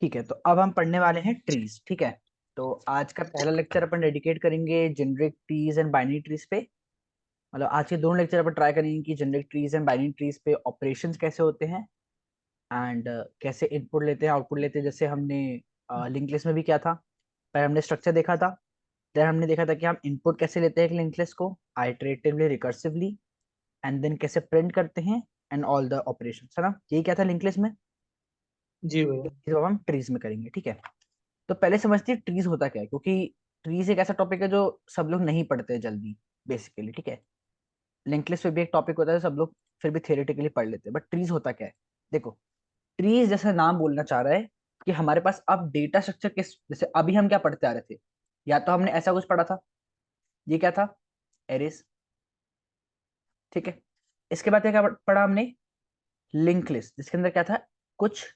ठीक है, तो अब हम पढ़ने वाले हैं ट्रीज। ठीक है, तो आज का पहला लेक्चर अपन डेडिकेट करेंगे generic trees and binary trees पे। मतलब आज के दोनों लेक्चर अपन ट्राई करेंगे कि generic trees and binary trees पे ऑपरेशंस कैसे होते हैं एंड कैसे इनपुट लेते हैं आउटपुट लेते हैं। जैसे हमने लिंक लिस्ट में भी किया था। पहले हमने स्ट्रक्चर देखा था, देन हमने देखा था कि हम इनपुट कैसे लेते हैं एक लिंक लिस्ट को आइटरेटिवली रिकर्सिवली, एंड देन कैसे प्रिंट करते हैं एंड ऑल द ऑपरेशंस, है ना। यही क्या था लिंक लिस्ट में। जी भैया। अब हम ट्रीज में करेंगे। ठीक है, तो पहले समझते हैं ट्रीज होता क्या है, क्योंकि ट्रीज एक ऐसा टॉपिक है जो सब लोग नहीं पढ़ते हैं जल्दी बेसिकली। ठीक है, लिंक लिस्ट पे भी एक टॉपिक होता है सब लोग फिर भी थियोरेटिकली पढ़ लेते हैं, बट ट्रीज होता क्या है। देखो, ट्रीज जैसा नाम बोलना चाह रहा है कि हमारे पास अब डेटा स्ट्रक्चर किस, जैसे अभी हम क्या पढ़ते आ रहे थे, या तो हमने ऐसा कुछ पढ़ा था, ये क्या था, एरेस। ठीक है, इसके बाद क्या पढ़ा हमने, लिंक लिस्ट, जिसके अंदर क्या था, कुछ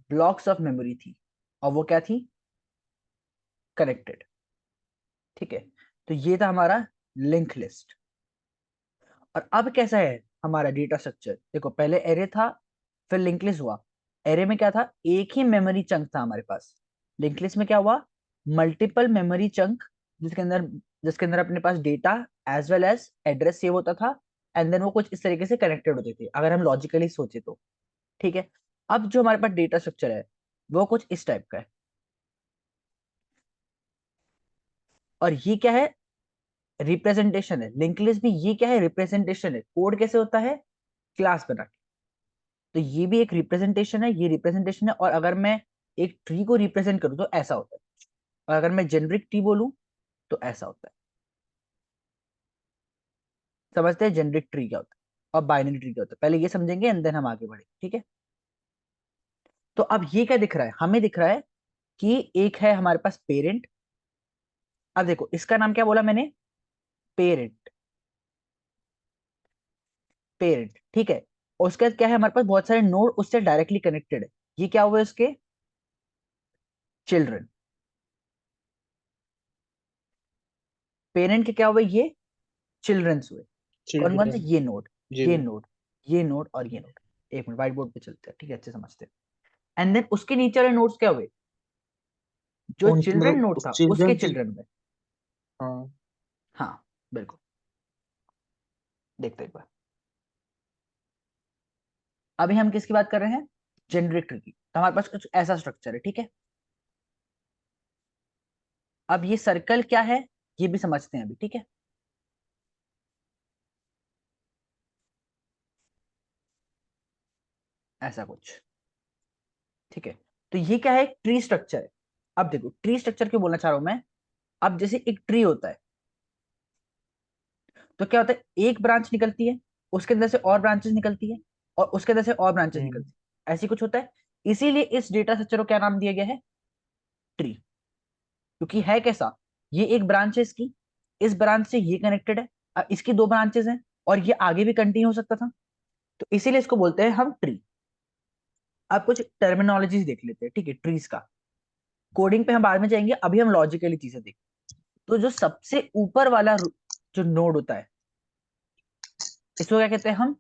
ब्लॉक्स ऑफ मेमोरी थी और वो क्या थी, कनेक्टेड। ठीक है, तो ये था हमारा लिंक लिस्ट। और अब कैसा है हमारा डेटा स्ट्रक्चर, देखो पहले एरे था फिर लिंक लिस्ट हुआ। एरे में क्या था, एक ही मेमोरी चंक था हमारे पास। लिंक लिस्ट में क्या हुआ, मल्टीपल मेमोरी चंक, जिसके अंदर अपने पास data as well as address save होता था, एंड देन वो कुछ इस तरीके से कनेक्टेड होते थे अगर हम लॉजिकली सोचे तो। ठीक है, अब जो हमारे पास डेटा स्ट्रक्चर है वो कुछ इस टाइप का है। और ये क्या है, रिप्रेजेंटेशन है। लिंक लिस्ट भी ये क्या है, रिप्रेजेंटेशन है। कोड कैसे होता है, क्लास बना के। तो ये भी एक रिप्रेजेंटेशन है, ये रिप्रेजेंटेशन है। और अगर मैं एक ट्री को रिप्रेजेंट करूं तो ऐसा होता है, और अगर मैं जेनरिक ट्री बोलूं तो ऐसा होता है। समझते हैं जेनरिक ट्री क्या होता है और बाइनरी ट्री क्या होता है, पहले ये समझेंगे एंड देन हम आगे बढ़ेंगे। ठीक है, तो अब ये क्या दिख रहा है, हमें दिख रहा है कि एक है हमारे पास पेरेंट। अब देखो इसका नाम क्या बोला मैंने, पेरेंट। पेरेंट, ठीक है। और उसके बाद क्या है, हमारे पास बहुत सारे नोड उससे डायरेक्टली कनेक्टेड है। ये क्या हुए उसके, चिल्ड्रन। पेरेंट के क्या हुए, ये चिल्ड्रंस हुए। कौन कौन से, चिल्ड्रन। ये नोड, जी ये भैया। नोड, ये नोड और ये नोड। एक मिनट व्हाइट बोर्ड पे चलते हैं, ठीक है, अच्छे समझते हैं। एंड देन उसके नीचे वाले नोड्स क्या हुए, जो उन चिल्ड्रन मतलब नोड उस था उसके चिल्ड्रन की। चिल्ड्रन हुए। हाँ। हाँ बिल्कुल, देखते हैं एक बार। अभी हम किसकी बात कर रहे हैं, जेनरिक ट्री की। तो हमारे पास कुछ ऐसा स्ट्रक्चर है। ठीक है, अब ये सर्कल क्या है ये भी समझते हैं अभी। ठीक है, ऐसा कुछ। ठीक है, तो ये क्या है, ट्री स्ट्रक्चर है। अब देखो ट्री स्ट्रक्चर क्यों बोलना चाह रहा हूं मैं। अब जैसे एक ट्री होता है तो क्या होता है, एक ब्रांच निकलती है, उसके अंदर से और ब्रांचेस निकलती है, और उसके अंदर से और ब्रांचेस हम्म। निकलती है, ऐसी कुछ होता है। इसीलिए इस डेटा स्ट्रक्चर को क्या नाम दिया गया है, ट्री। क्योंकि है कैसा, ये एक ब्रांच है इसकी, इस ब्रांच से ये कनेक्टेड है, अब इसकी दो ब्रांचेस हैं और ये आगे भी कंटिन्यू हो सकता था, तो इसीलिए इसको बोलते हैं हम ट्री। अब कुछ टर्मिनोलॉजीज देख लेते हैं। ठीक है, ट्रीज का कोडिंग पे हम बाद में जाएंगे, अभी हम लॉजिकली चीजें देखें। तो जो सबसे ऊपर वाला जो नोड होता है, इसको क्या कहते हैं हम,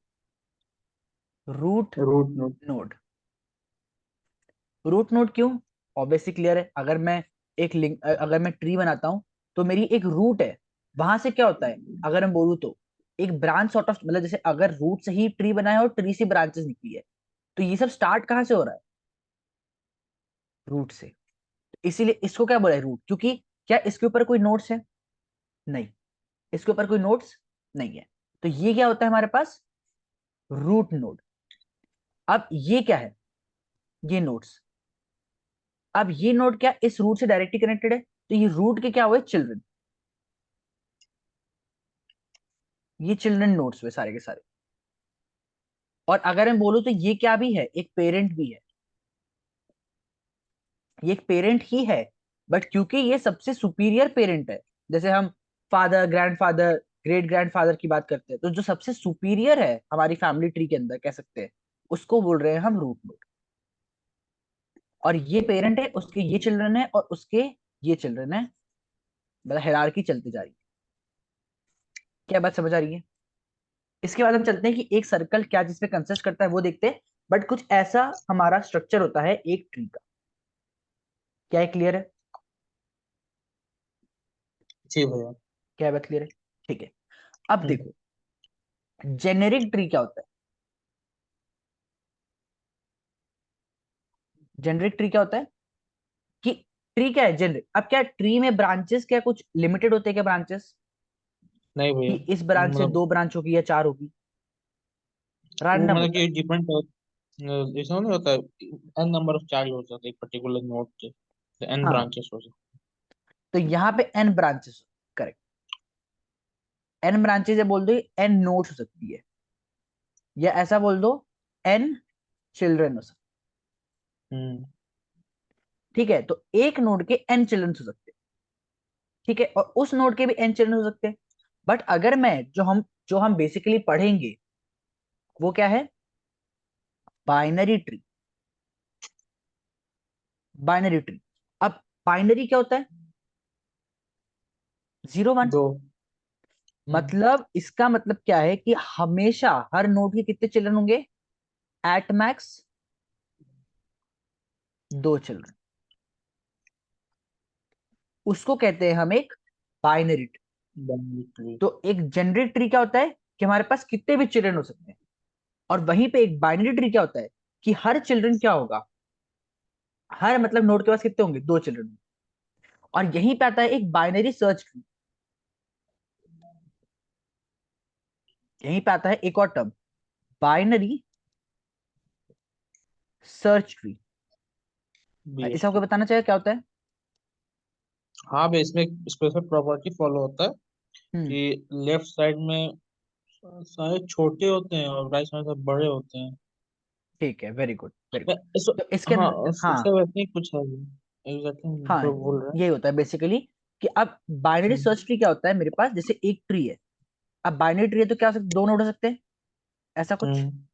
root root node. Node. Root node क्यों, ऑब्वियसली क्लियर है। अगर मैं एक लिंक, अगर मैं ट्री बनाता हूं तो मेरी एक रूट है, वहां से क्या होता है, अगर हम बोलूँ तो एक ब्रांच सॉर्ट ऑफ, मतलब जैसे अगर रूट से ही ट्री बना है और ट्री से ब्रांचेस निकली है, तो ये सब स्टार्ट कहाँ से हो रहा है, रूट से। इसीलिए इसको क्या बोला है, रूट। क्योंकि क्या इसके ऊपर कोई नोट्स है, नहीं, इसके ऊपर कोई नोट्स नहीं है। तो ये क्या होता है हमारे पास, रूट नोड। अब ये क्या है, ये नोट्स। अब ये नोड क्या इस रूट से डायरेक्टली कनेक्टेड है, तो ये रूट के क्या हुए, चिल्ड्रन। ये चिल्ड्रन नोड्स हुए सारे के सारे। और अगर मैं बोलूं तो ये क्या भी है, एक पेरेंट भी है। ये एक पेरेंट ही है, बट क्योंकि ये सबसे सुपीरियर पेरेंट है, जैसे हम फादर, ग्रैंडफादर, ग्रेट ग्रैंडफादर की बात करते हैं, तो जो सबसे सुपीरियर है हमारी फैमिली ट्री के अंदर कह सकते हैं, उसको बोल रहे हैं हम रूट नोड। और ये पेरेंट है, उसके ये चिल्ड्रन है, और उसके ये चिल्ड्रन है, मतलब हायरार्की चलती जा रही है। क्या बात समझ आ रही है। इसके बाद हम चलते हैं कि एक सर्कल क्या जिसपे कंसिस्ट करता है वो देखते हैं। बट कुछ ऐसा हमारा स्ट्रक्चर होता है एक ट्री का। क्या है, क्लियर है? जी भैया। क्या बात क्लियर है? ठीक है। अब हम्म, देखो, जेनेरिक ट्री क्या होता है? जेनेरिक ट्री क्या होता है कि ट्री क्या है, जेनेरिक। अब क्या ट्री में ब्रांचेस क्या कुछ लिमिटेड होते हैं क्या, ब्रांचेस? नहीं कि भैया, इस ब्रांच से मतलब 2 ब्रांच होगी या 4 होगी? वो रैंडम मतलब होता है। कि डिपेंड, ऐसा नहीं होता, एन नंबर ऑफ चाइल्ड हो सकते एक पर्टिकुलर नोड के, एन हाँ, ब्रांचेस हो सकते। तो यहाँ पे n branches, correct. n branches है बोल दो, n नोड्स हो सकती है, या ऐसा बोल दो n चिल्ड्रन हो सकते। हम्म। ठीक है, तो एक नोड के n चिल्ड्रन हो सकते हैं। ठीक है, और उस नोड के भी n चिल्ड्रन हो सकते हैं। बट अगर मैं जो हम बेसिकली पढ़ेंगे वो क्या है, बाइनरी ट्री। Binary tree. अब बाइनरी क्या होता है? 0 1। दो। हम्म, मतलब इसका मतलब क्या है कि हमेशा हर नोड के कितने चिल्ड्रन होंगे? At max 2 children. उसको कहते हैं हम एक बाइनरी ट्री। Binary tree. तो एक जनरिक ट्री क्या होता है कि हमारे पास कितने भी चिल्ड्रन हो सकते हैं, और वहीं पे एक बाइनरी ट्री क्या होता है कि हर चिल्ड्रन क्या होगा, हर मतलब नोड के पास कितने होंगे, 2 चिल्ड्रन। और यहीं पे आता है एक बाइनरी सर्च ट्री। यहीं पे आता है एक और टर्म, बाइनरी सर्च ट्री। इसे आपको बीएसटी। बताना चाहिए क्या होता है? हाँ भैया, इसमें एक स्पेशल प्रॉपर्टी फॉलो होता है हम्म। कि लेफ्ट साइड में सारे छोटे होते हैं और राइट साइड में बड़े होते हैं। ठीक है, वेरी गुड वेरी मैं गुड। तो इसके हाँ, अंदर हाँ, इसका वैसे ही कुछ है। एग्जैक्टली हाँ, जो बोल रहे यही होता है बेसिकली कि अब बाइनरी हैं। सर्च ट्री क्या होता है, मेरे पास जैसे एक ट्री है। अब बाइनरी ट्री है तो क्या हो सकता है, 2 नोड हो सकते हैं, ऐसा कुछ। हम्म।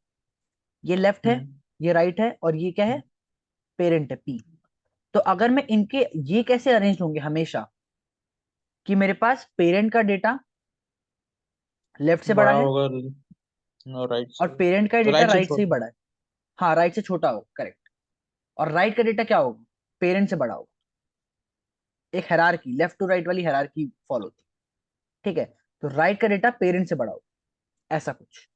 ये लेफ्ट है, हम्म। ये राइट है, और ये क्या है, पेरेंट है, पी। तो अगर मैं इनके ये कैसे अरेंज होंगे हमेशा कि मेरे पास पेरेंट का डेटा लेफ्ट से बड़ा बड़ा है, होगा राइट और से, पेरेंट का डेटा राइट से राइट से ही छोटा। बड़ा है। हाँ, राइट से छोटा होगा, करेक्ट। और राइट का डेटा क्या होगा, पेरेंट से बड़ा होगा। एक हायरार्की, लेफ्ट टू राइट वाली हायरार्की फॉलो होती है। ठीक है, तो राइट का डेटा पेरेंट से बड़ा होगा, ऐसा कुछ।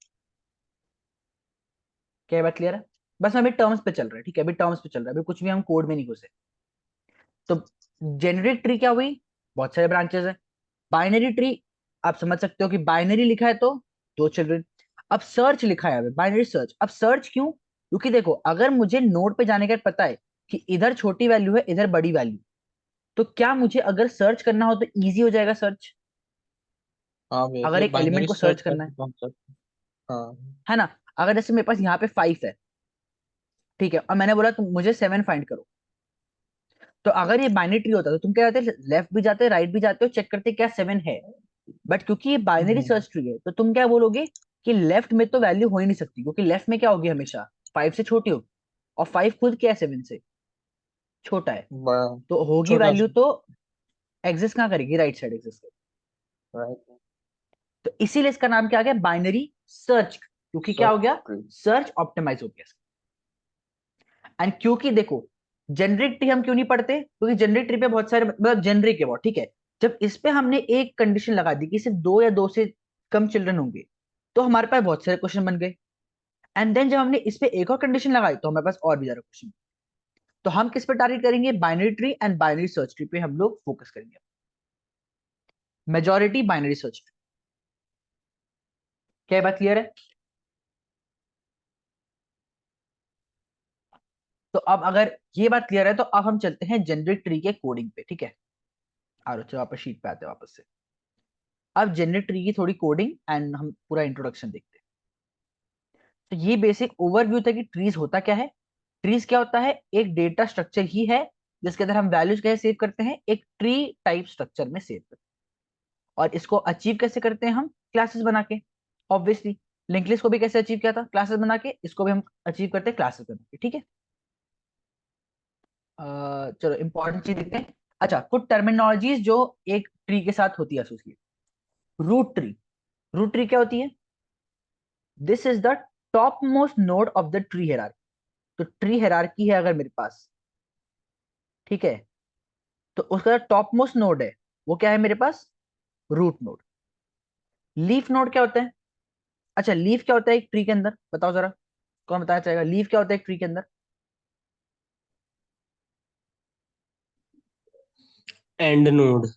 क्या ये बात क्लियर है? बस अभी टर्म्स पे चल रहा है, ठीक है, अभी टर्म्स पे चल रहा है, अभी कुछ भी हम कोड में नहीं घुसे। तो जेनेरिक ट्री क्या हुई, बहुत सारे ब्रांचेस है। बाइनरी ट्री, आप समझ सकते हो कि बाइनरी लिखा है तो 2 चिल्ड्रन। अब सर्च लिखा है, बाइनरी सर्च। अब सर्च क्यों, क्योंकि देखो अगर मुझे नोड पे जाने का पता है कि इधर छोटी वैल्यू है, इधर बड़ी वैल्यू, तो क्या मुझे अगर सर्च करना हो तो इजी हो जाएगा सर्च। हाँ भैया, अगर ये एक एलिमेंट बाइनरी को सर्च सर्च का करना है कॉन्सेप्ट। हाँ। है ना। अगर जैसे मेरे पास यहाँ पे 5 है, ठीक है, और मैंने बोला तुम मुझे 7 फाइंड करो, तो अगर ये बाइनरी ट्री होता तो तुम क्या करते, लेफ्ट भी जाते राइट भी जाते हो, चेक करते क्या 7 है। बट क्योंकि ये बाइनरी हम्म। सर्च ट्री है, तो तुम क्या बोलोगे कि लेफ्ट में तो वैल्यू हो ही नहीं सकती, क्योंकि लेफ्ट में क्या होगी, हमेशा 5 से छोटी होगी, और 5 खुद क्या है, 7 से छोटा है। बड़ा। तो होगी छोटा वैल्यू सा। तो एग्जिस्ट कहाँ करेगी, राइट साइड एग्जिस्ट करेगी। राइट। तो इसीलिए इसका नाम क्या आ गया, बाइनरी सर्च, क्योंकि क्या सर्च हो गया, ट्री। सर्च ऑप्टिमाइज हो गया। एंड क्योंकि देखो, जेनरिक ट्री हम क्यों नहीं पढ़ते, क्योंकि जेनरिक ट्री पे बहुत सारे मतलब जेनरिक है बहुत, ठीक है। जब इस पे हमने एक कंडीशन लगा दी कि सिर्फ 2 या 2 से कम चिल्ड्रन होंगे, तो हमारे पास बहुत सारे क्वेश्चन बन गए। एंड देन जब हमने इस पे एक और कंडीशन लगाई तो हमारे पास और भी ज्यादा क्वेश्चन। तो हम किस पे टारगेट करेंगे, binary tree and binary search tree पे हम लोग फोकस करेंगे, मेजोरिटी बाइनरी सर्च ट्री। क्या ये बात क्लियर है? तो अब अगर ये बात क्लियर है तो अब हम चलते हैं जेनरिक ट्री के कोडिंग पे, ठीक है। आ लो, चलो वापस शीट पे आते हैं वापस से। अब जेनरिक ट्री की थोड़ी कोडिंग एंड हम पूरा इंट्रोडक्शन देखते हैं। तो ये बेसिक ओवरव्यू था कि ट्रीज होता क्या है। ट्रीज क्या होता है, एक डेटा स्ट्रक्चर ही है जिसके अंदर हम वैल्यूज कैसे सेव करते हैं, एक ट्री टाइप स्ट्रक्चर में सेव करते हैं। और इसको अचीव कैसे करते हैं हम, क्लासेस बना के, ऑब्वियसली। लिंक लिस्ट को भी कैसे अचीव किया था, क्लासेस बना के, इसको भी हम अचीव करते हैं क्लासेस बना के, ठीक है। चलो इंपॉर्टेंट चीज देखते हैं। अच्छा, कुछ टर्मिनोलॉजीज जो एक ट्री के साथ होती है associate. Root tree. Root tree क्या होती है, this is the top most node of the tree hierarchy. तो ट्री हेरार्की है अगर मेरे पास, ठीक है, तो उसका टॉप मोस्ट नोड है वो क्या है मेरे पास, रूट नोड। लीफ नोड क्या होता है? अच्छा, लीफ क्या होता है एक ट्री के अंदर, बताओ जरा, कौन बताना चाहेगा लीफ क्या होता है एक ट्री के अंदर? And node.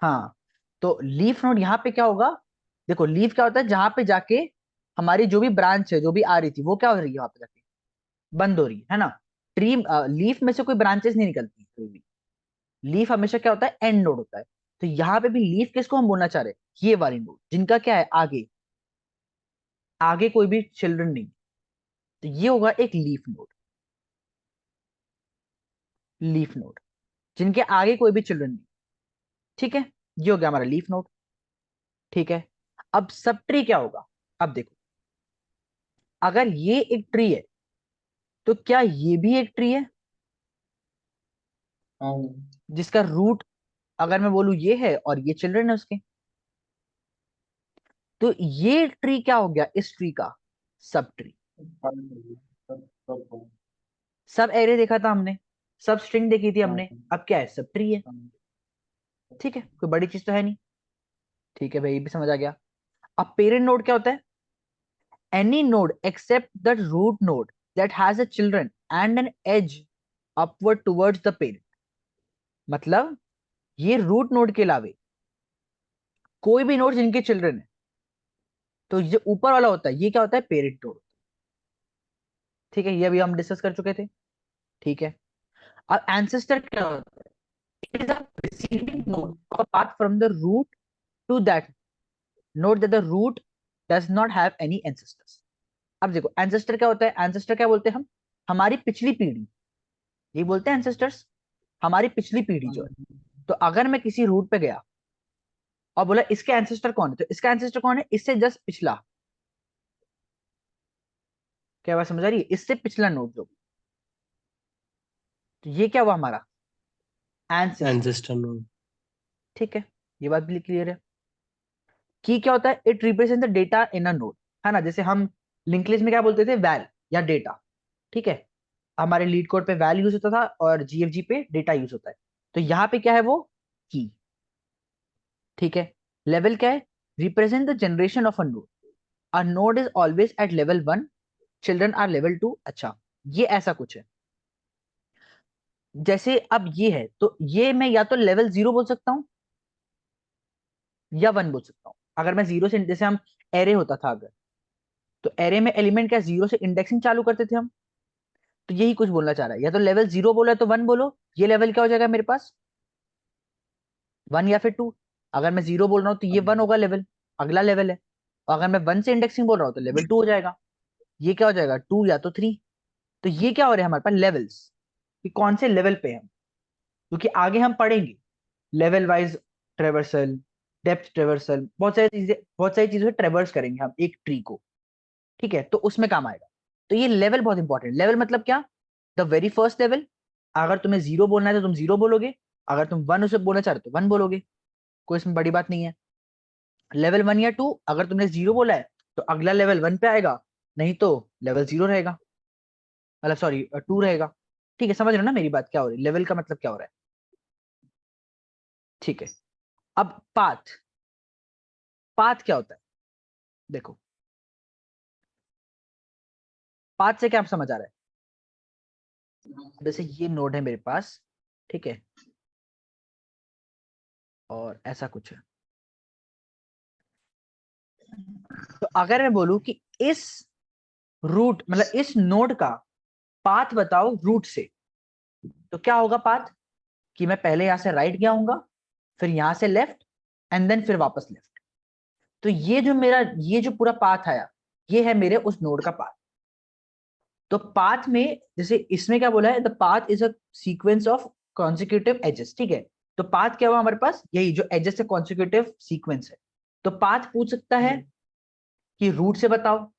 हाँ, तो लीफ नोड यहाँ पे क्या होगा, देखो लीफ क्या होता है, जहां पे जाके हमारी जो भी ब्रांच है जो भी आ रही थी वो क्या हो रही है वहां पे जाके बंद हो रही है ना। ट्री लीफ में से कोई ब्रांचेस नहीं निकलती कोई भी। लीफ हमेशा क्या होता है, एंड नोड होता है। तो यहाँ पे भी लीफ किसको हम बोलना चाह रहे हैं, ये वाली नोड जिनका क्या है आगे, आगे कोई भी चिल्ड्रन नहीं। तो ये होगा एक लीफ नोड, लीफ नोड जिनके आगे कोई भी चिल्ड्रन नहीं। ठीक है, ये हो गया हमारा लीफ नोड। ठीक है, अब सब ट्री क्या होगा, अब देखो, अगर ये एक ट्री है तो क्या ये भी एक ट्री है हाँ जिसका रूट, अगर मैं बोलूं ये है और ये चिल्ड्रन है उसके, तो ये ट्री क्या हो गया इस ट्री का, सब ट्री। सब एरे देखा था हमने, सब स्ट्रिंग देखी थी हमने, अब क्या है, सब ट्री है। ठीक है, कोई बड़ी चीज तो है नहीं। ठीक है भाई, ये भी समझ आ गया। अब पेरेंट नोड क्या होता है, any node except the root node that has a children and an edge upward towards the parent। मतलब ये रूट नोड के अलावे कोई भी नोड जिनके चिल्ड्रन है, तो ये ऊपर वाला होता है, ये क्या होता है, पेरेंट नोड। ठीक है, ये अभी हम डिस्कस कर चुके थे। ठीक है, अब एंसेस्टर क्या होता है, it is a preceding node of a path from the root to that node that the root does not have any ancestors. अब देखो एंसेस्टर क्या होता है, एंसेस्टर क्या बोलते हैं हम, हमारी पिछली पीढ़ी, ये बोलते हैं एंसेस्टर्स, हमारी पिछली पीढ़ी जो है। तो अगर मैं किसी रूट पे गया और बोला इसके एंसेस्टर कौन है, तो इसका एंसेस्टर कौन है, इससे जस्ट पिछला, क्या बात समझ आ रही है, इससे पिछला नोड जो, तो ये क्या हुआ हमारा एंसेस्टर। Ancestor node. ठीक है, ये बात भी क्लियर है। की क्या होता है, it represent the data in a node, है ना, जैसे हम लिंक लिस्ट में क्या बोलते थे, वैल या डेटा। ठीक है, हमारे लीड कोड पे वैल यूज होता था और जीएफजी पे डेटा यूज होता है। तो यहाँ पे क्या है वो की। ठीक है, लेवल क्या है, represent the generation of a node, a node is always at level 1, children are level 2। अच्छा, ये ऐसा कुछ है, जैसे अब ये है तो ये मैं या तो लेवल 0 बोल सकता हूं या 1 बोल सकता हूं। अगर मैं जीरो से, जैसे हम एरे होता था अगर, तो एरे में एलिमेंट क्या, जीरो से इंडेक्सिंग चालू करते थे हम। तो यही कुछ बोलना चाह रहा है, या तो लेवल 0 बोला है तो 1 बोलो, ये लेवल क्या हो जाएगा मेरे पास, 1 या फिर 2। अगर मैं 0 बोल रहा हूं तो ये 1 होगा लेवल, अगला लेवल है। और अगर मैं 1 से इंडेक्सिंग बोल रहा हूं तो लेवल 2 हो जाएगा, ये क्या हो जाएगा 2 या तो 3। तो ये क्या हो रहा है हमारे पास लेवल्स, कि कौन से लेवल पे हम, क्योंकि आगे हम पढ़ेंगे level wise traversal, depth traversal, बहुत सारी चीजें ट्रेवर्स करेंगे हम एक ट्री को। ठीक है, तो उसमें काम आएगा। तो ये लेवल बहुत इंपॉर्टेंट, लेवल मतलब क्या, द वेरी फर्स्ट लेवल। अगर तुम्हें 0 बोलना है तो तुम 0 बोलोगे, अगर तुम 1 उसे बोलना चाह रहे हो तो 1 बोलोगे, कोई इसमें बड़ी बात नहीं है। लेवल 1 या 2, अगर तुमने 0 बोला है तो अगला लेवल 1 पे आएगा, नहीं तो लेवल 0 रहेगा, मतलब सॉरी 2 रहेगा। ठीक है, समझ रहे हो ना मेरी बात क्या हो रही है, लेवल का मतलब क्या हो रहा है। ठीक है, अब पाथ, पाथ क्या होता है, देखो पाथ से क्या आप समझ आ रहा है, जैसे ये नोड है मेरे पास, ठीक है, और ऐसा कुछ है। तो अगर मैं बोलूं कि इस रूट मतलब इस नोड का पाथ बताओ रूट से, तो क्या होगा पाथ, कि मैं पहले यहां से राइट गया हूंगा, फिर यहां से लेफ्ट, एंड देन फिर वापस लेफ्ट। तो ये जो मेरा, ये जो पूरा पाथ आया, ये है मेरे उस नोड का पाथ। तो पाथ में जैसे इसमें क्या बोला है, the path is a sequence of consecutive edges. ठीक है, तो पाथ क्या हुआ हमारे पास, यही जो एजेस से कॉन्सिक्यूटिव सीक्वेंस है। तो पाथ पूछ सकता है कि रूट से बताओ,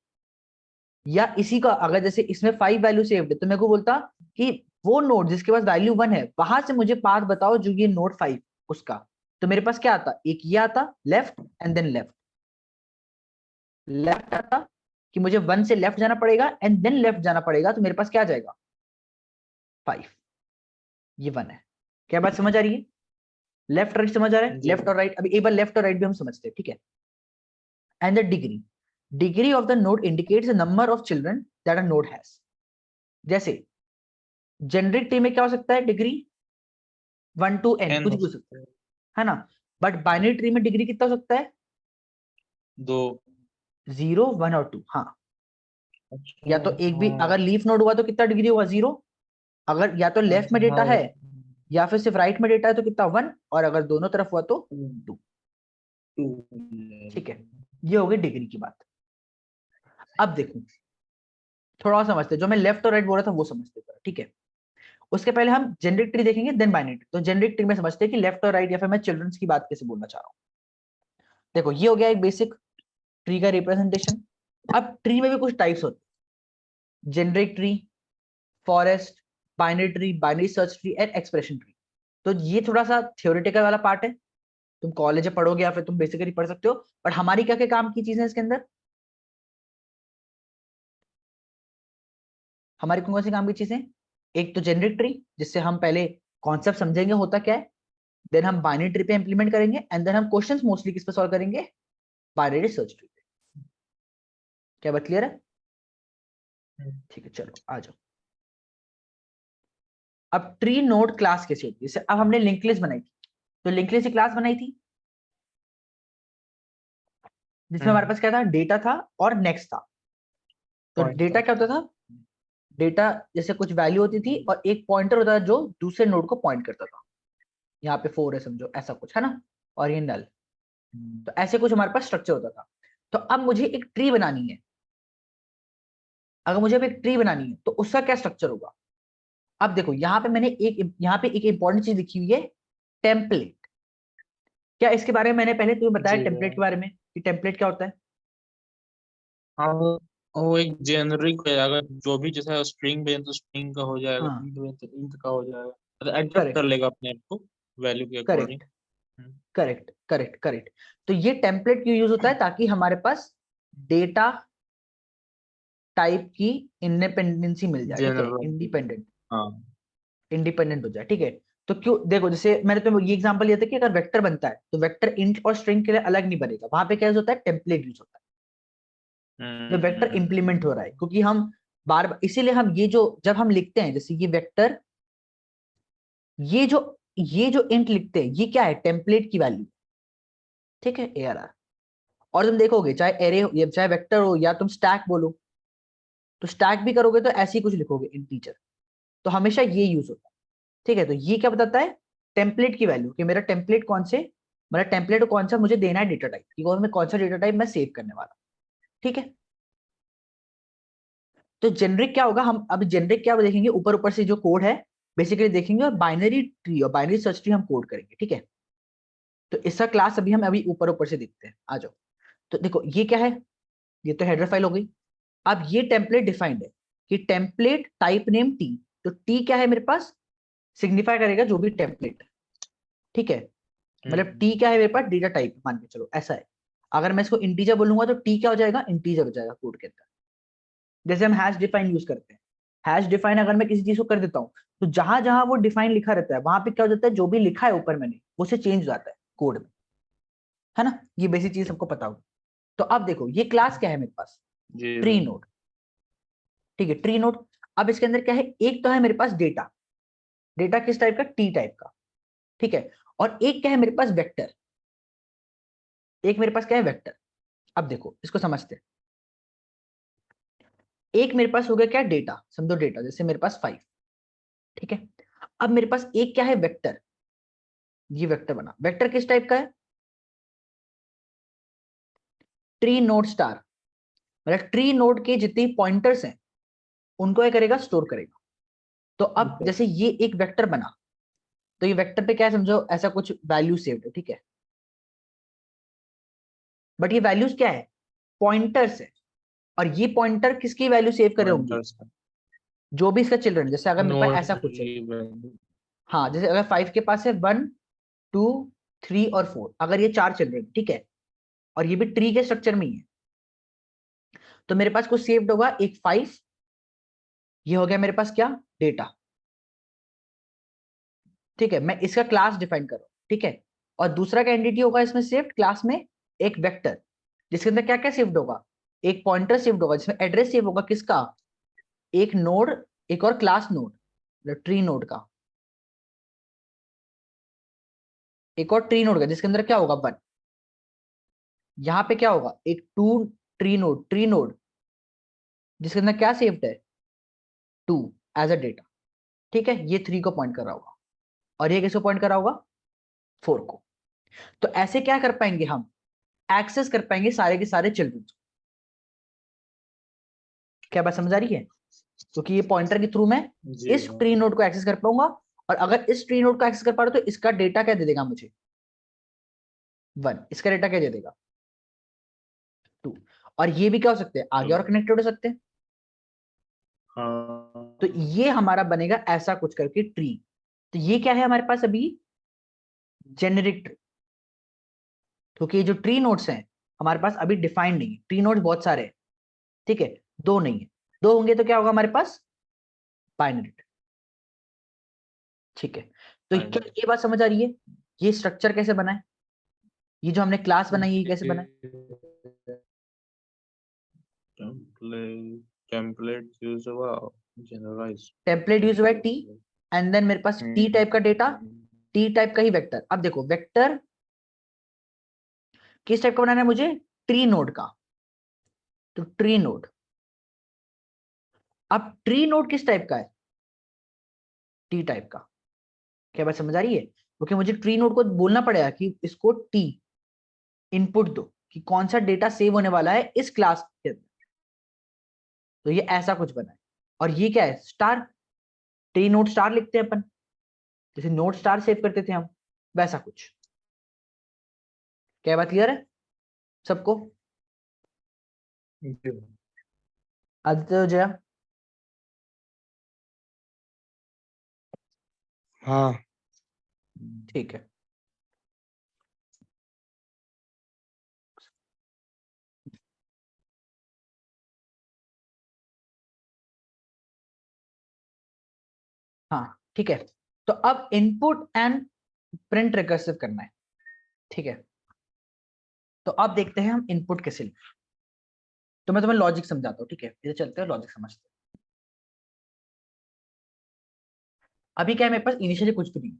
या इसी का अगर जैसे इसमें 5 वैल्यू सेव्ड है तो मेरे को बोलता कि वो नोड जिसके पास वैल्यू 1 है वहां से मुझे पाथ बताओ जो ये नोड 5 उसका। तो मेरे पास क्या आता, एक ये आता left and then left, left आता कि मुझे 1 से लेफ्ट जाना पड़ेगा एंड देन लेफ्ट जाना पड़ेगा, तो मेरे पास क्या आ जाएगा 5, ये 1 है। क्या बात समझ आ रही है? लेफ्ट राइट समझ आ रहा है? जी लेफ्ट और राइट, अभी एक बार लेफ्ट और राइट भी हम समझते हैं, ठीक है? And the degree of the node indicates the number of children that a node has. जैसे जेनरिक ट्री में क्या हो सकता है डिग्री? 1 to n, एन कुछ हो भी हो सकता सकता है ना? बट बाइनरी ट्री में डिग्री कितना हो सकता है? 2। 0, 1 और 2। हाँ, अच्छा या तो एक भी हाँ। अगर लीफ नोड हुआ तो कितना डिग्री होगा? 0। अगर या तो लेफ्ट अच्छा में डेटा हाँ है या फिर सिर्फ राइट में डेटा है तो कितना? 1। और अगर दोनों तरफ हुआ तो 2। ठीक है, ये हो गई डिग्री की बात। अब देखो थोड़ा और समझते हैं, जो मैं लेफ्ट और राइट बोल रहा था वो समझते हैं, ठीक है? उसके पहले हम जेनरिक ट्री देखेंगे, देन बाइनरी ट्री। तो जेनरिक ट्री में समझते हैं कि लेफ्ट और राइट, या फिर मैं चिल्ड्रंस की बात कैसे बोलना चाह रहा हूँ। देखो ये हो गया एक बेसिक ट्री का रिप्रेजेंटेशन। अब ट्री में भी कुछ टाइप्स होते हैं, generic tree, forest, binary tree, binary search tree and expression tree. तो ये थोड़ा सा थ्योरेटिकल वाला पार्ट है, तुम कॉलेज में पढ़ोगे या फिर तुम बेसिकली पढ़ सकते हो। बट हमारी क्या क्या काम की चीजें हैं इसके अंदर? हमारी कौन कौन सी काम की चीजें? एक तो जेनरिक ट्री, जिससे हम पहले कॉन्सेप्ट समझेंगे होता क्या है, देन हम बाइनरी ट्री पे इंप्लीमेंट करेंगे, एंड देन हम क्वेश्चंस मोस्टली किस पे सॉल्व करेंगे? बाइनरी सर्च ट्री पे। क्या बात क्लियर है? ठीक है, चलो आ जाओ। अब ट्री नोड क्लास कैसे होती है? जैसे अब हमने लिंक लिस्ट बनाई थी, तो लिंक लिस्ट की क्लास बनाई थी जिसमें हमारे पास क्या था? डेटा था और नेक्स्ट था। तो पॉइंट डेटा था। क्या होता था? डेटा जैसे कुछ वैल्यू होती थी और एक पॉइंटर होता था जो दूसरे नोड को पॉइंट करता था। यहाँ पे 4 है समझो, ऐसा कुछ है ना, और ये नल। तो ऐसे कुछ हमारे पास स्ट्रक्चर होता था। तो अब मुझे एक ट्री बनानी है। अगर मुझे अब एक ट्री बनानी है तो उसका क्या स्ट्रक्चर होगा? अब देखो यहाँ पे मैंने यहाँ पे एक इंपॉर्टेंट चीज लिखी हुई है, टेम्पलेट। क्या इसके बारे में मैंने पहले तुम्हें बताया जी टेम्पलेट के बारे में कि टेम्पलेट क्या होता है? हाँ वो एक जेनरिक है, अगर जो भी जैसा स्ट्रिंग भेज तो स्ट्रिंग का हो जाएगा, हाँ, इंट भेज तो इंट का हो जाएगा, मतलब एडजस्ट कर करेक्ट लेगा अपने आप को वैल्यू के according. Correct correct correct correct. तो ये टेम्पलेट क्यों यूज होता है? ताकि हमारे पास डेटा टाइप की इंडिपेंडेंसी मिल जाए, ठीक है? जनरल। इंडिपेंडेंट, हाँ इंडिपेंडेंट हो जाए, ठीक है? तो क्यों, देखो जैसे मैंने तुम्हें ये एग्जांपल दिया था कि अगर वेक्टर बनता है तो वेक्टर इंट और स्ट्रिंग के लिए अलग नहीं बनेगा, वहां पे क्या यूज होता है? टेम्पलेट यूज होता है जब वेक्टर इंप्लीमेंट हो रहा है। क्योंकि हम बार बार, इसीलिए हम ये जो जब हम लिखते हैं जैसे ये वेक्टर, ये जो ये जो इंट लिखते हैं ये क्या है? टेम्पलेट की वैल्यू, ठीक है? ARR। और तुम देखोगे चाहे एरे हो या चाहे वेक्टर हो या तुम स्टैक बोलो, तो स्टैक भी करोगे तो ऐसे ही कुछ लिखोगे इंटीजर। तो हमेशा ये यूज होता है, ठीक है? तो ये क्या बताता है? टेम्पलेट की वैल्यू, कि मेरा टेम्पलेट कौन से, मेरा टेम्पलेट कौन सा मुझे देना है डेटा टाइप, कि कौन सा डेटा टाइप मैं सेव करने वाला, ठीक है? तो जेनरिक क्या होगा? हम अब जेनरिक क्या देखेंगे, ऊपर ऊपर से जो कोड है बेसिकली देखेंगे, और बाइनरी ट्री और बाइनरी सर्च ट्री हम कोड करेंगे, ठीक है? तो इसका क्लास हम ऊपर ऊपर से देखते हैं, आ जाओ। तो देखो ये क्या है? ये तो हेडर फाइल हो गई। अब ये टेम्पलेट डिफाइंड है कि टेम्पलेट टाइप नेम टी। तो टी क्या है मेरे पास? सिग्निफाई करेगा जो भी टेम्पलेट, ठीक है? मतलब टी क्या है मेरे पास? डेटा टाइप मान के चलो, ऐसा है। अगर मैं इसको इंटीजर बोलूंगा तो टी क्या हो जाएगा? इंटीजर हो जाएगा कोड के अंदर। जैसे हम हैश डिफाइन यूज करते हैं, हैश डिफाइन अगर मैं किसी चीज को कर देता हूँ तो जहां जहां वो डिफाइन लिखा रहता है वहां पे क्या हो जाता है? जो भी लिखा है ऊपर मैंने वो से चेंज हो जाता है कोड में, है ना? ये बेसिक चीज सबको पता होगी। तो अब देखो ये क्लास क्या है मेरे पास? जी ट्री नोड, ठीक है? Tree node. अब इसके अंदर क्या है? एक तो है मेरे पास डेटा, डेटा किस टाइप का? टी टाइप का, ठीक है? और एक क्या है मेरे पास? वेक्टर। एक मेरे पास क्या है? वेक्टर। अब देखो इसको समझते हैं। एक मेरे पास हो गया क्या? डेटा, समझो डेटा, जैसे मेरे पास 5, ठीक है? अब मेरे पास एक क्या है? वेक्टर। ये वेक्टर बना, वेक्टर किस टाइप का है? ट्री नोड स्टार, मतलब ट्री नोड के जितने पॉइंटर्स हैं उनको क्या करेगा? स्टोर करेगा। तो अब जैसे ये एक वेक्टर बना, तो ये वेक्टर पे क्या है समझो, ऐसा कुछ वैल्यू सेव्ड है, ठीक है? बट ये वैल्यूज क्या है? पॉइंटर्स है। और ये पॉइंटर किसकी वैल्यू सेव कर रहे होंगे? पॉइंटर्स जो भी इसका चिल्ड्रन, जैसे अगर मेरे पास नोड ऐसा कुछ है, की वैल्यू। हाँ, जैसे अगर 5 के पास है 1, 2, 3 और 4, अगर ये 4 चिल्ड्रन, ठीक है? और ये भी ट्री के स्ट्रक्चर में ही है, तो मेरे पास कुछ सेव्ड होगा एक 5। ये हो गया मेरे पास क्या? डेटा। ठीक है, मैं इसका क्लास डिफाइन कर रहा हूँ, ठीक है। और दूसरा क्या एंटिटी होगा इसमें शिफ्ट क्लास में, एक वेक्टर जिसके अंदर क्या क्या शिफ्ट होगा, एक पॉइंटर शिफ्ट होगा जिसमें एड्रेस शिफ्ट होगा किसका, एक नोड, एक और क्लास नोड, मतलब ट्री नोड का, एक और ट्री नोड का जिसके अंदर क्या होगा 1। यहां पे क्या होगा, एक टू ट्री नोड जिसके अंदर क्या शिफ्ट है 2 एज अ डेटा, ठीक है। ये 3 को पॉइंट कर रहा होगा और ये किसको पॉइंट कर रहा होगा 4 को। तो ऐसे क्या कर पाएंगे हम, एक्सेस कर पाएंगे सारे के सारे चिल्ड्रन। क्या बात समझ आ रही है, क्योंकि ये पॉइंटर के थ्रू मैं जी इस ट्री नोड को एक्सेस कर पाऊंगा, और अगर इस ट्री नोड को एक्सेस कर पा रहा हूं तो इसका डेटा क्या दे देगा मुझे 1, इसका डेटा क्या दे देगा 2। और ये भी क्या हो सकते हैं आगे और कनेक्टेड हो सकते हैं। हाँ तो ये हमारा बनेगा ऐसा कुछ करके ट्री। तो ये क्या है हमारे पास अभी जेनेरिक ट्री, क्योंकि ये जो ट्री नोड्स हैं हमारे पास अभी डिफाइंड नहीं है, ट्री नोड्स बहुत सारे हैं, ठीक है, 2 नहीं है, 2 होंगे तो क्या होगा हमारे पास बाइनरी ट्री, ठीक है। तो क्या ये बात समझ आ रही है, ये स्ट्रक्चर कैसे बना है, ये जो हमने क्लास बनाई है ये कैसे बना है। टेम्पलेट यूज हुआ, जनरलाइज टेम्पलेट यूज हुआ है टी, एंड देन मेरे पास टी टाइप का डेटा, टी टाइप का ही वेक्टर। अब देखो वेक्टर किस टाइप का बनाना है मुझे, ट्री नोड का, तो ट्री नोड। अब ट्री नोड किस टाइप का है, टी टाइप का। क्या बात समझ आ रही है, क्योंकि मुझे ट्री नोड को बोलना पड़ेगा कि इसको टी इनपुट दो कि कौन सा डेटा सेव होने वाला है इस क्लास के अंदर। तो ये ऐसा कुछ बना है, और ये क्या है स्टार, ट्री नोड स्टार लिखते हैं अपन, जैसे नोड स्टार सेव करते थे हम, वैसा कुछ। क्या बात क्लियर है सबको, आदित्य जया। हाँ। ठीक है, हाँ ठीक है। तो अब इनपुट एंड प्रिंट रिकर्सिव करना है, ठीक है। तो अब देखते हैं हम इनपुट कैसे लें। तो मैं तुम्हें लॉजिक समझाता हूँ, ठीक है, इधर चलते हैं लॉजिक समझते हैं। अभी क्या है मेरे पास इनिशियली कुछ भी नहीं है,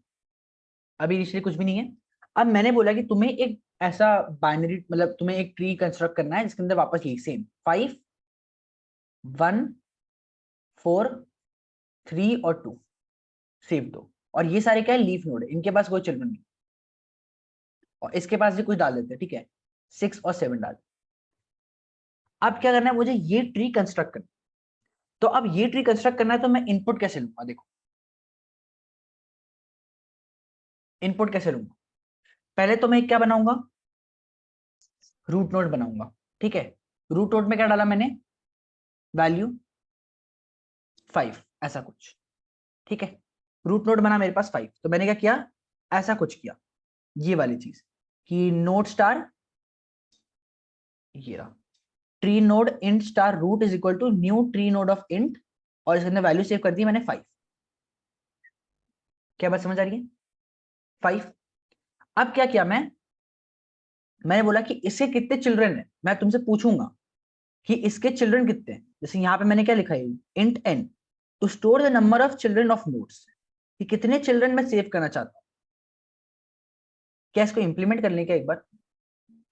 अभी इनिशियली कुछ भी नहीं है। अब मैंने बोला कि तुम्हें एक ऐसा बाइनरी, मतलब तुम्हें एक ट्री कंस्ट्रक्ट करना है जिसके अंदर वापस यही सेम 5 1 4 3 और 2 सेव दो, और ये सारे क्या है लीफ नोड है, इनके पास कोई चिल्ड्रन नहीं, और इसके पास भी कुछ डाल देते हैं, ठीक है, 6 और 7 डाल। अब क्या करना है मुझे, ये ट्री कंस्ट्रक्ट करना। तो अब ये ट्री कंस्ट्रक्ट करना है तो मैं इनपुट कैसे लूंगा, देखो इनपुट कैसे लूंगा। पहले तो मैं क्या बनाऊंगा, रूट नोड बनाऊंगा, ठीक है। रूट नोड में क्या डाला मैंने, वैल्यू 5 ऐसा कुछ, ठीक है। रूट नोड बना मेरे पास 5, तो मैंने क्या किया, ऐसा कुछ किया, ये वाली चीज कि नोड स्टार, ये रहा tree node int star root is equal to new tree node of int, और इसके अंदर वैल्यू सेव कर दी मैंने 5। क्या बात समझ आ रही है 5। अब क्या किया मैंने बोला कि इसके कितने चिल्ड्रन है, मैं तुमसे पूछूंगा कि इसके चिल्ड्रन कितने हैं। जैसे यहाँ पे मैंने क्या लिखा है, int n to store the number of children of nodes, कि कितने चिल्ड्रन मैं सेव करना चाहता हूँ। क्या इसको इंप्लीमेंट कर लें क्या एक बार,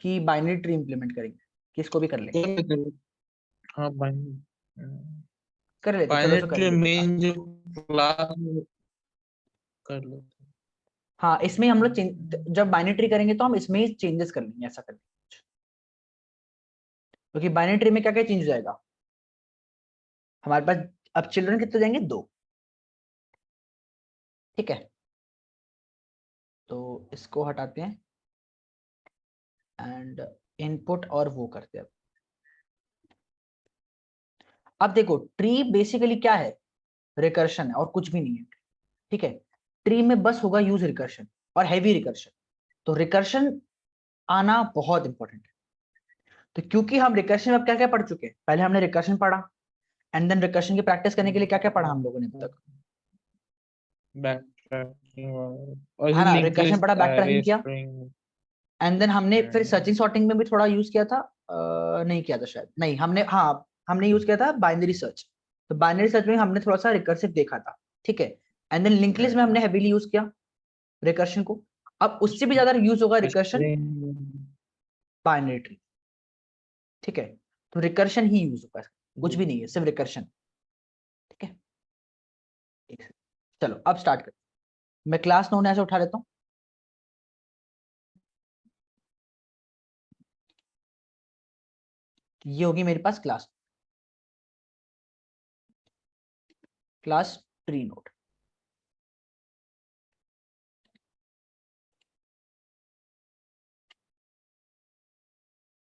कि बाइनरी ट्री इंप्लीमेंट करेंगे, कि इसको भी कर लें, हाँ कर लेते चलो, इसको कर बाइनरी लेते मेन जो क्लास कर लेते हाँ इसमें हम लोग जब बाइनरी ट्री करेंगे तो हम इसमें ही चेंजेस कर लेंगे, ऐसा कर लेंगे, क्योंकि बाइनरी ट्री में क्या क्या चेंज हो जाएगा हमारे पास। अब चिल्ड्रन कितने जाएंगे 2, ठीक है। तो इसको हटाते हैं एंड इनपुट और वो करते हैं। अब देखो ट्री बेसिकली क्या है, रिकर्शन है और कुछ भी नहीं है, ठीक है। ट्री में बस होगा यूज रिकर्शन और हैवी रिकर्शन, तो रिकर्शन आना बहुत इंपॉर्टेंट है। तो क्योंकि हम रिकर्शन में अब क्या क्या पढ़ चुके हैं, पहले हमने रिकर्शन पढ़ा, एंड देन रिकर्शन की प्रैक्टिस करने के लिए क्या क्या पढ़ा हम लोगों ने अब तक, और है ना, लिंक रिकर्शन लिस्ट पढ़ा, बैक ट्रैकिंग किया, स्ट्रिंग। एंड देन हमने फिर सर्चिंग सॉर्टिंग में भी थोड़ा यूज किया था, नहीं किया था शायद, नहीं हमने, हाँ हमने यूज किया था बाइनरी सर्च। तो बाइनरी सर्च में हमने थोड़ा सा रिकर्सिव देखा था, ठीक है। एंड देन लिंक लिस्ट में हमने हेवीली यूज किया रिकर्शन को। अब उससे भी ज्यादा यूज होगा रिकर्शन बाइनरी ट्री, ठीक है। तो रिकर्शन ही यूज होगा, कुछ भी नहीं है, सिर्फ रिकर्शन, ठीक है। चलो अब स्टार्ट करते, मैं क्लास नोन ऐसे उठा लेता हूँ। ये होगी मेरे पास क्लास ट्री नोड।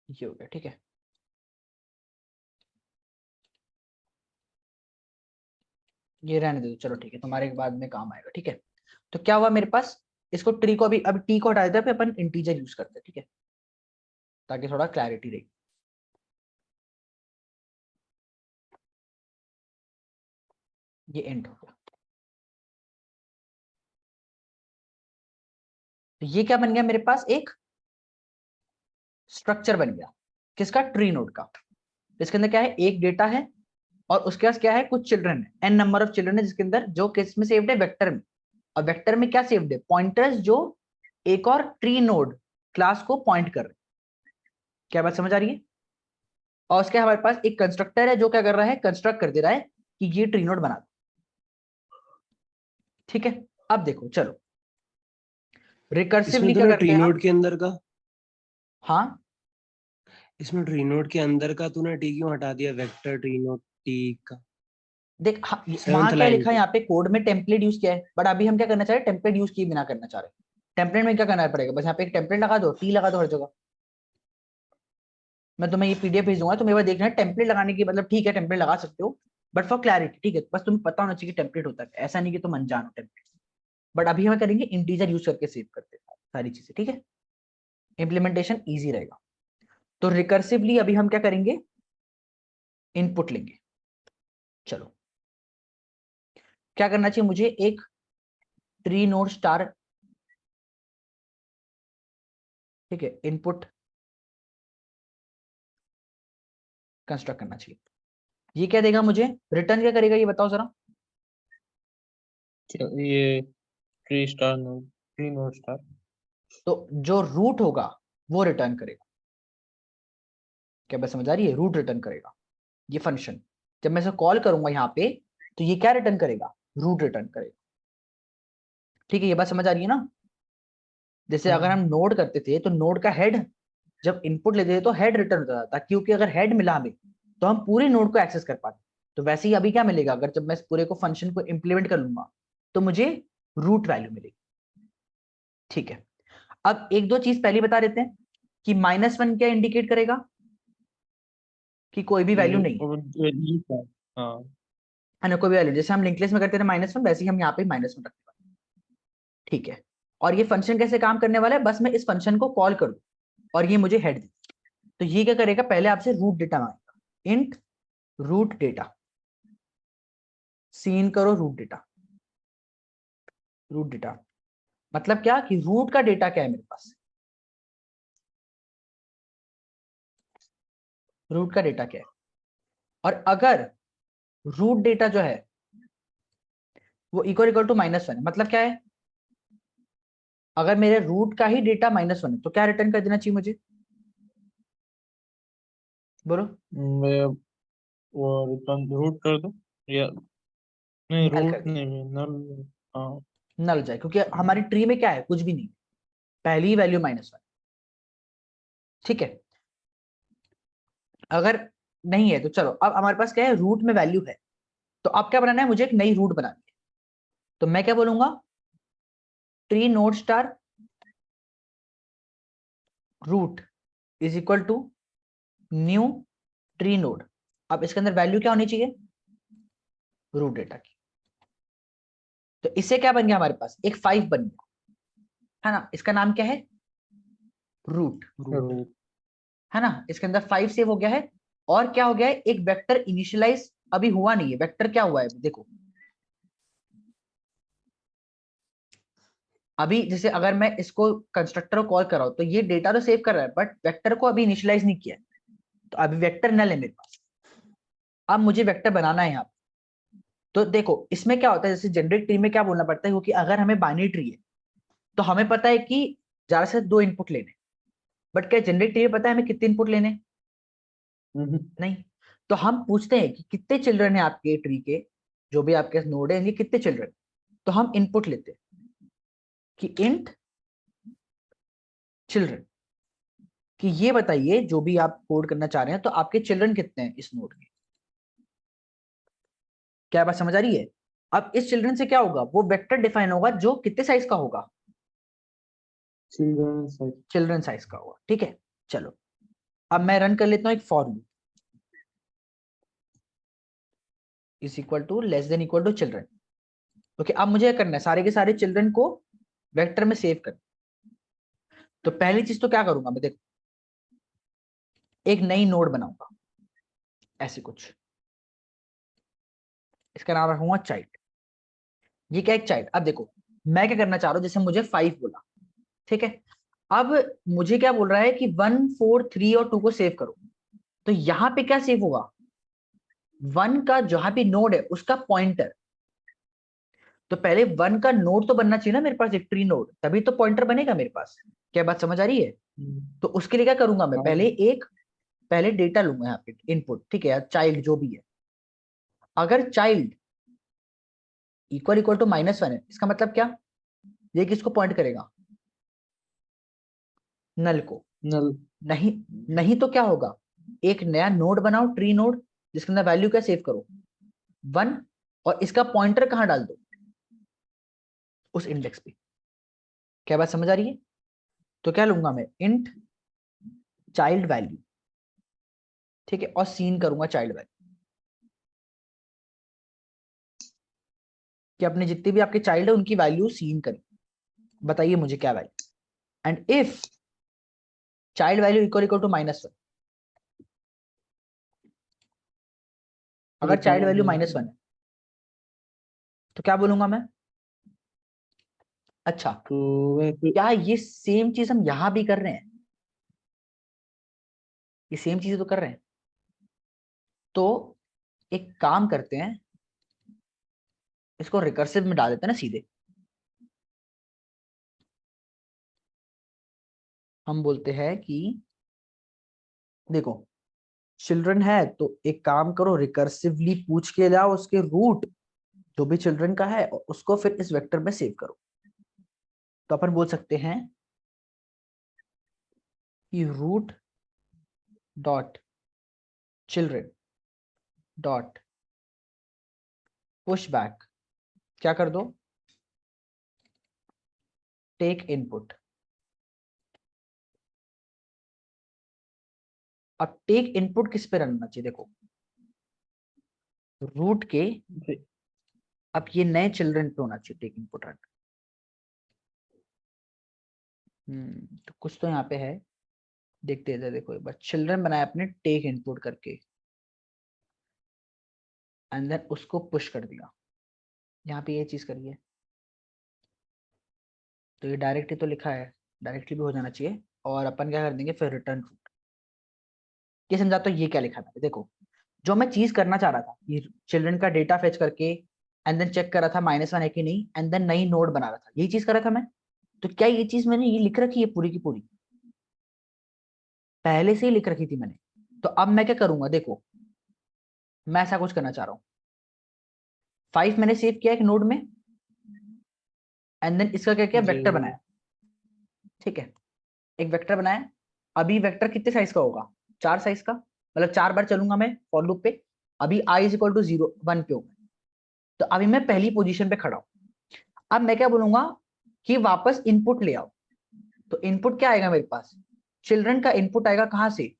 ये हो गया, ठीक है। ये रहने दो, चलो ठीक है, तुम्हारे बाद में काम आएगा, ठीक है। तो क्या हुआ मेरे पास, इसको ट्री को अभी टी को हटा देते हैं, फिर अपन इंटीजर यूज करते हैं, ठीक है, ताकि थोड़ा क्लैरिटी रहे। ये एंड हो गया। तो ये क्या बन गया मेरे पास, एक स्ट्रक्चर बन गया, किसका, ट्री नोड का। इसके अंदर क्या है, एक डेटा है, और उसके पास क्या है, कुछ चिल्ड्रन है, एन नंबर ऑफ चिल्ड्रन है, जिसके अंदर जो किस में सेव्ड है, वेक्टर में। और वेक्टर में क्या सेव्ड है, पॉइंटर्स, जो एक और ट्री नोड क्लास को पॉइंट कर रहे हैं। क्या बात समझ आ रही है। और उसके हमारे पास एक कंस्ट्रक्टर है, जो क्या कर रहा है, कंस्ट्रक्ट कर दे रहा है कि ये ट्री नोड बना दो, ठीक है। अब देखो चलो, रिकर्सिवली इसमें क्या तूने करते ट्री हैं हम। नोड के अंदर का हाँ इसमें ट्री नोड के अंदर का तूने टी क्यों हटा दिया, वेक्टर ट्री नोड टी का देख, वहां 7th क्या लाइन लिखा है, पे। यहाँ पे कोड में टेम्पलेट यूज किया है, बट अभी हम क्या करना चाह रहे हैं, टेम्पलेट यूज किए बिना करना चाह रहे हैं। टेम्पलेट में क्या करना पड़ेगा, बस यहाँ पे एक टेम्पलेट लगा दो, टी लगा दो हर जगह। मैं तुम्हें ये पीडीएफ भेज दूंगा, तुम्हें बस देखना है टेम्पलेट लगाने की, मतलब ठीक है टेम्पलेट लगा सकते हो, बट फॉर क्लैरिटी, ठीक है, बस तुम्हें पता होना चाहिए कि टेम्पलेट होता है, ऐसा नहीं कि तुम अनजान हो टेम्पलेट। बट अभी हम करेंगे इंटीजर यूज करके सेव करते हैं सारी चीजें, ठीक है, इंप्लीमेंटेशन ईजी रहेगा। तो रिकर्सिवली अभी हम क्या करेंगे, इनपुट लेंगे। चलो क्या करना चाहिए मुझे, एक ट्री नोड स्टार, ठीक है, इनपुट कंस्ट्रक्ट करना चाहिए। ये क्या देगा मुझे, रिटर्न क्या करेगा, ये बताओ जरा। ये ट्री नोड स्टार। तो जो रूट होगा वो रिटर्न करेगा। क्या बात समझ आ रही है, रूट रिटर्न करेगा ये फंक्शन। जब मैं इसे कॉल करूंगा यहाँ पे, तो ये क्या रिटर्न करेगा, रूट रिटर्न करेगा, ठीक है। ये बात समझ आ रही है ना। जैसे अगर हम नोड करते थे, तो नोड का हेड जब इनपुट लेते थे तो हेड रिटर्न होता था, क्योंकि अगर हेड मिला हमें तो हम पूरे नोड को एक्सेस कर पाते। तो वैसे ही अभी क्या मिलेगा, अगर जब मैं इस पूरे को फंक्शन को इंप्लीमेंट कर लूंगा, तो मुझे रूट वैल्यू मिलेगी, ठीक है। अब एक दो चीज पहले बता देते हैं कि -1 क्या इंडिकेट करेगा, कि कोई भी वैल्यू नहीं है, हाँ है ना, कोई भी वैल्यू। जैसे हम लिंक लिस्ट में करते थे -1, वैसे ही हम यहाँ पे -1 रखने वाले हैं, ठीक है। और ये फंक्शन कैसे काम करने वाला है, बस मैं इस फंक्शन को कॉल करूँ और ये मुझे हेड दे। तो ये क्या करेगा, पहले आपसे रूट डेटा मांगेगा, इंट रूट डेटा, सीन करो रूट डेटा मतलब क्या, कि रूट का डेटा क्या है मेरे पास, रूट का डेटा क्या है। और अगर रूट डेटा जो है वो इक्वल टू -1 है, मतलब क्या है, अगर मेरे रूट का ही डेटा -1 है, तो क्या रिटर्न कर देना चाहिए मुझे, बोलो। मैं वो रिटर्न रूट कर दूं या नहीं, नल कर रूट दे, नहीं, नल। हाँ नल जाए, क्योंकि हमारी ट्री में क्या है, कुछ भी नहीं, पहली वैल्यू -1, ठीक है। अगर नहीं है तो चलो, अब हमारे पास क्या है, रूट में वैल्यू है, तो अब क्या बनाना है, मुझे एक नई रूट बनानी है। तो मैं क्या बोलूंगा, tree node star root is equal to new tree node. अब इसके अंदर वैल्यू क्या होनी चाहिए, रूट डेटा की। तो इससे क्या बन गया, हमारे पास एक 5 बन गया, है ना, इसका नाम क्या है, रूट, रूट। है ना, इसके अंदर 5 सेव हो गया है। और क्या हो गया है, एक वेक्टर इनिशियलाइज अभी हुआ नहीं है, वेक्टर क्या हुआ है देखो, अभी जैसे अगर मैं इसको कंस्ट्रक्टर को कॉल कर रहा हूं तो ये डेटा तो सेव कर रहा है बट वेक्टर को अभी इनिशियलाइज नहीं किया है, तो अभी वेक्टर नल है मेरे पास। अब मुझे वेक्टर बनाना है यहाँ पे। तो देखो इसमें क्या होता है, जैसे जनरेट ट्री में क्या बोलना पड़ता है, क्योंकि अगर हमें बाइनरी ट्री है तो हमें पता है कि ज्यादा से 2 इनपुट लेने, बट क्या जनरेट ट्री में पता है हमें कितने इनपुट लेने? नहीं। तो हम पूछते हैं कि कितने चिल्ड्रन है आपके ट्री के, जो भी आपके नोड है ये कितने चिल्ड्रन, तो हम इनपुट लेते हैं कि इंट चिल्ड्रन, कि ये बताइए जो भी आप कोड करना चाह रहे हैं तो आपके चिल्ड्रन कितने हैं इस नोड के। क्या बात समझ आ रही है? अब इस चिल्ड्रन से क्या होगा, वो वेक्टर डिफाइन होगा जो कितने साइज का होगा, चिल्ड्रन साइज का होगा। ठीक है, चलो अब मैं रन कर लेता हूं एक for loop is equal to less than equal to children. Okay, अब मुझे क्या करना है, सारे के सारे चिल्ड्रन को वेक्टर में सेव करना। तो पहली चीज तो क्या करूंगा मैं, देखो एक नई नोड बनाऊंगा ऐसे कुछ, इसका नाम रखूंगा चाइल्ड। ये क्या एक चाइल्ड। अब देखो मैं क्या करना चाह रहा हूं, जैसे मुझे 5 बोला, ठीक है, अब मुझे क्या बोल रहा है कि 1 4 3 और 2 को सेव करो। तो यहां पे क्या सेव होगा, 1 का जहां भी नोड है उसका पॉइंटर। तो पहले 1 का नोड तो बनना चाहिए ना मेरे पास, एक ट्री नोड, तभी तो पॉइंटर बनेगा मेरे पास। क्या बात समझ आ रही है? तो उसके लिए क्या करूंगा मैं, पहले डेटा लूंगा यहाँ पे इनपुट, ठीक है, चाइल्ड जो भी है। अगर चाइल्ड इक्वल इक्वल टू -1 है, इसका मतलब क्या, ये किसको पॉइंट करेगा, नल को। नल। नहीं, नहीं तो क्या होगा, एक नया नोड बनाओ ट्री नोड, जिसके अंदर वैल्यू क्या सेव करो 1, और इसका पॉइंटर कहां डाल दो, उस इंडेक्स पे। क्या बात समझ आ रही है? तो क्या लूंगा मैं, इंट चाइल्ड वैल्यू, ठीक है, और सीन करूंगा चाइल्ड वैल्यू, कि अपने जितने भी आपके चाइल्ड है उनकी वैल्यू सीन करें, बताइए मुझे क्या value. And if child value equal equal to -1, अगर चाइल्ड वैल्यू -1 है तो क्या बोलूंगा मैं, अच्छा तो क्या ये सेम चीज हम यहां भी कर रहे हैं, ये सेम चीज तो कर रहे हैं। तो एक काम करते हैं, इसको रिकर्सिव में डाल देते हैं ना सीधे। हम बोलते हैं कि देखो चिल्ड्रन है तो एक काम करो, रिकर्सिवली पूछ के लाओ उसके रूट जो भी चिल्ड्रन का है, और उसको फिर इस वेक्टर में सेव करो। तो अपन बोल सकते हैं कि root dot children dot push back, क्या कर दो, टेक इनपुट। अब टेक इनपुट किस पे रन होना चाहिए, देखो रूट के, अब ये नए चिल्ड्रन पे होना चाहिए टेक इनपुट रन। तो कुछ तो यहाँ पे है, देखते हैं, देखो एक बार चिल्ड्रन बनाया अपने टेक इनपुट करके, एंड देन उसको पुश कर दिया, यहाँ पे ये चीज करिए। तो ये डायरेक्टली तो लिखा है, डायरेक्टली भी हो जाना चाहिए। और अपन क्या कर देंगे फिर रिटर्न रूट। ये समझा, तो ये क्या लिखा था, देखो जो मैं चीज करना चाह रहा था, ये चिल्ड्रन का डेटा फेच करके एंड देन चेक कर रहा था -1 है कि नहीं, एंड देन नई नोड बना रहा था, यही चीज कर रहा था मैं। तो क्या ये चीज मैंने ये लिख रखी है पूरी की पूरी, पहले से ही लिख रखी थी मैंने। तो अब मैं क्या करूंगा, देखो मैं ऐसा कुछ करना चाह रहा हूँ, 5 मैंने सेव किया एक नोड में, एंड देन इसका क्या किया, वेक्टर बनाया, ठीक है, एक वेक्टर बनाया। अभी वेक्टर कितने साइज का होगा, 4 साइज का, मतलब 4 बार चलूंगा मैं फॉर लूप पे। अभी i इज इक्वल टू 0 1 पे हूं मैं, तो अभी मैं पहली पोजीशन पे खड़ा हूं। अब मैं क्या बोलूंगा कि वापस इनपुट ले आओ। तो इनपुट क्या आएगा मेरे पास, चिल्ड्रन का इनपुट आएगा कहां से,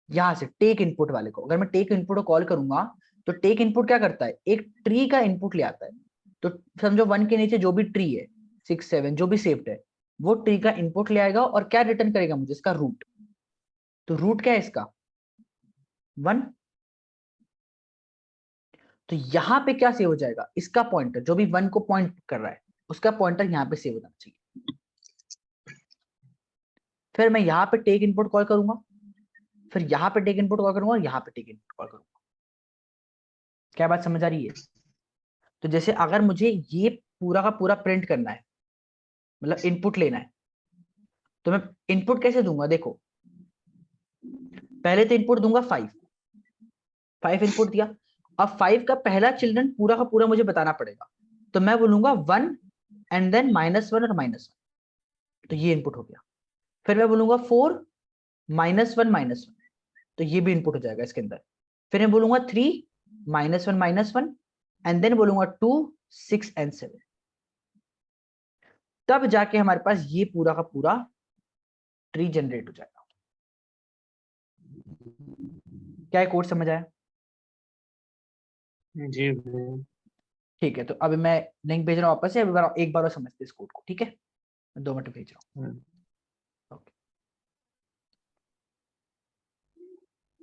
यहां से टेक इनपुट वाले को। अगर मैं टेक इनपुट को कॉल करूंगा तो टेक इनपुट क्या करता है, एक ट्री का इनपुट ले आता है। तो समझो 1 के नीचे जो भी ट्री है 6 7 जो भी सेव्ड है, वो ट्री का इनपुट ले आएगा और क्या रिटर्न करेगा मुझे, इसका रूट। तो रूट क्या है इसका 1। तो यहाँ पे क्या सेव हो जाएगा, इसका पॉइंटर जो भी 1 को पॉइंट कर रहा है उसका पॉइंटर यहाँ पे सेव होना चाहिए। फिर मैं यहाँ पे टेक इनपुट कॉल करूंगा, फिर यहाँ पे टेक इनपुट कॉल करूंगा और यहाँ पे टेक इनपुट कॉल करूंगा। क्या बात समझ आ रही है? तो जैसे अगर मुझे ये पूरा का पूरा प्रिंट करना है, मतलब इनपुट लेना है, तो मैं इनपुट कैसे दूंगा? देखो पहले तो इनपुट दूंगा 5 इनपुट दिया। अब 5 का पहला चिल्ड्रन पूरा का पूरा मुझे बताना पड़ेगा, तो मैं बोलूंगा 1 एंड देन -1 और -1, तो ये इनपुट हो गया। फिर मैं बोलूंगा 4 -1 तो ये भी इनपुट हो जाएगा इसके अंदर। फिर मैं बोलूंगा 3 -1 एंड देन बोलूंगा 2 6 एंड 7। तब जाके हमारे पास ये पूरा का पूरा ट्री जनरेट हो जाएगा। क्या कोड समझ आया? जी भैया। ठीक है, तो अभी मैं लिंक भेज रहा हूँ वापस से, एक बार और समझते इस कोड को, ठीक है? मैं 2 मिनट भेज रहा हूँ।